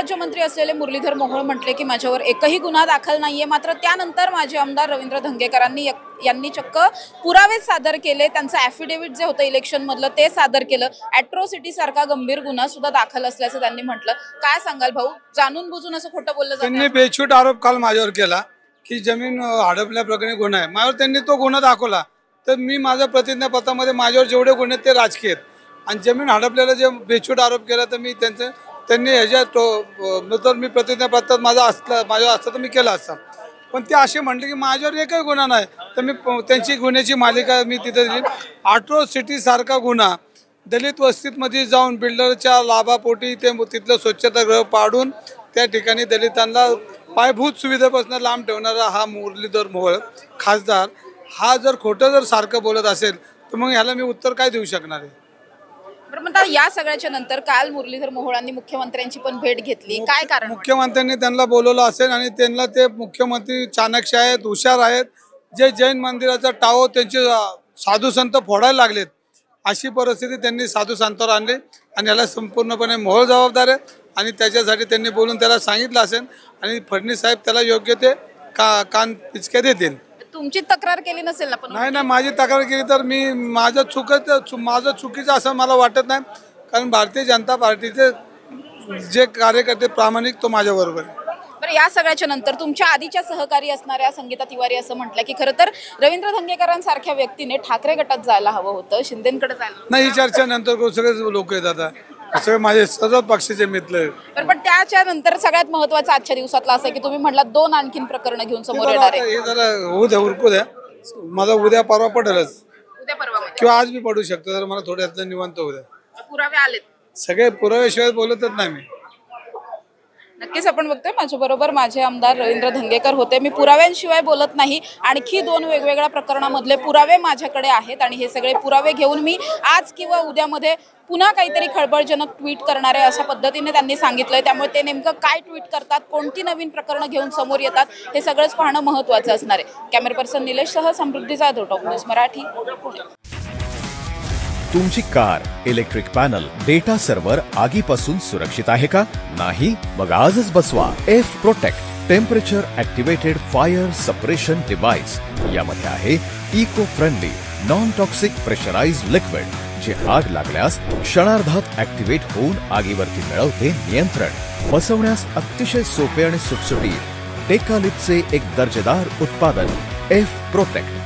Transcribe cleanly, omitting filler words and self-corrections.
गृहराज्यमंत्री असलेले मुरलीधर मोहोळ म्हटले की माझ्यावर एकही गुन्हा दाखल नाहीये। मात्र त्यानंतर माजी आमदार रवींद्र धंगेकरांनी यांनी चक्क पुरावे सादर केले। त्यांचं ॲफिडेव्हिट जे होतं इलेक्शन मधलं ते सादर केलं। ॲट्रॉसिटी सारखा गंभीर गुन्हा सुद्धा दाखल असल्याचं त्यांनी म्हटलं। काय सांगाल भाऊ, जाणून बुजून असं खोटं बोललं जातं? त्यांनी बेछूट आरोप काल माझ्यावर केला की जमीन हडपल्या प्रकरणी गुन्हा आहे। माझ्यावर त्यांनी तो गुन्हा दाखवला तर मी माझ्या प्रतिज्ञापत्रामध्ये माझ्यावर जेवढे गुन्हे ते राजकीय आहेत आणि जमीन हडपलेला जे बेछूट आरोप केला तर मी त्यांनी ह्याच्यात नंतर मी प्रतिज्ञापत्रात माझ्यावर असतं तर मी केला असता। पण ते असे म्हटले की माझ्यावर एकही गुन्हा नाही तर मी त्यांची गुन्ह्याची मालिका मी तिथे दिली। ॲट्रॉसिटी सारखा गुन्हा दलित वस्तीमध्ये जाऊन बिल्डरच्या लाभापोटी ते तिथलं स्वच्छतागृह पाडून त्या ठिकाणी दलितांना पायाभूत सुविधेपासून लांब ठेवणारा हा मुरलीधर मोहोळ खासदार हा जर खोटं जर सारखं बोलत असेल तर मग ह्याला मी उत्तर काय देऊ शकणार आहे? बरं, म्हणता या सगळ्याच्या नंतर काल मुरलीधर मोहोळांनी मुख्यमंत्र्यांची पण भेट घेतली, काय कारण? मुख्यमंत्र्यांनी त्यांना बोलवलं असेल आणि त्यांना ते मुख्यमंत्री चाणक्य आहेत, हुशार आहेत। जे जैन मंदिराचा टाओ त्यांचे साधू संत फोडायला लागलेत अशी परिस्थिती त्यांनी साधू संतांवर आणली आणि याला संपूर्णपणे मोहोळ जबाबदार आहे आणि त्याच्यासाठी त्यांनी बोलून त्याला सांगितलं असेल आणि फडणवीस साहेब त्याला योग्य ते कान पिचक्या देतील। तुमची तक्रार केली नसेल ना? पण नाही, माझी तक्रार केली तर मी माझं चुकीचं असं मला वाटत नाही, कारण भारतीय जनता पार्टीचे जे कार्यकर्ते प्रामाणिक तो माझ्या बरोबर आहे। बरं, या सगळ्याच्या नंतर तुमच्या आधीच्या सहकारी असणाऱ्या संगीता तिवारी असं म्हटलं की खरं तर रवींद्र धंगेकरांसारख्या व्यक्तीने ठाकरे गटात जायला हवं होतं, शिंदेकडे जायला नाही। ही चर्चा नंतर सगळे लोक येतात, सगळे माझे सर्व पक्षाचे मित्र आहेत। पण त्याच्या नंतर सगळ्यात महत्त्वाचं आजच्या दिवसातला असं की तुम्ही म्हटलात 2 आणखीन प्रकरण घेऊन समोर येणार आहे। हे जरा उद्या उरकू द्या, मला उद्या परवा पडेलच, उद्या परवा किंवा आज मी पडू शकतो तर मला थोड्यातलं निवांत उद्या। पुरावे आलेत सगळे पुराव्याशिवाय बोलतच नाही मी। नक्कीच आपण बघतोय माझ्या बरोबर माझे आमदार रवींद्र धंगेकर होते। मी पुराव्यांशिवाय बोलत नाही, आणखी 2 वेगवेगळ्या प्रकरणामधले पुरावे माझ्याकडे आहेत आणि हे सगळे पुरावे घेऊन मी आज किंवा उद्यामध्ये पुन्हा काहीतरी खळबळजनक ट्विट करणार आहे अशा पद्धतीने त्यांनी सांगितलंय। त्यामुळे ते नेमकं काय ट्विट करतात, कोणती नवीन प्रकरणं घेऊन समोर येतात हे सगळंच पाहणं महत्त्वाचं असणार आहे। कॅमेरा पर्सन निलेशसह समृद्धी जाधव, टॉप न्यूज मराठी, पुणे। तुमची car, electric panel, data server आगीपासून सुरक्षित आहे का? नाही? मग आजच बसवा F protect temperature activated fire suppression device. यामध्ये आहे eco friendly non toxic pressurised liquid जे आग लागल्यास क्षणार्धात ॲक्टिवेट होऊन आगीवरती मिळवते नियंत्रण। बसवण्यास अतिशय सोपे आणि सुटसुटीत टेकालिपचे एक दर्जेदार उत्पादन एफ प्रोटेक्ट।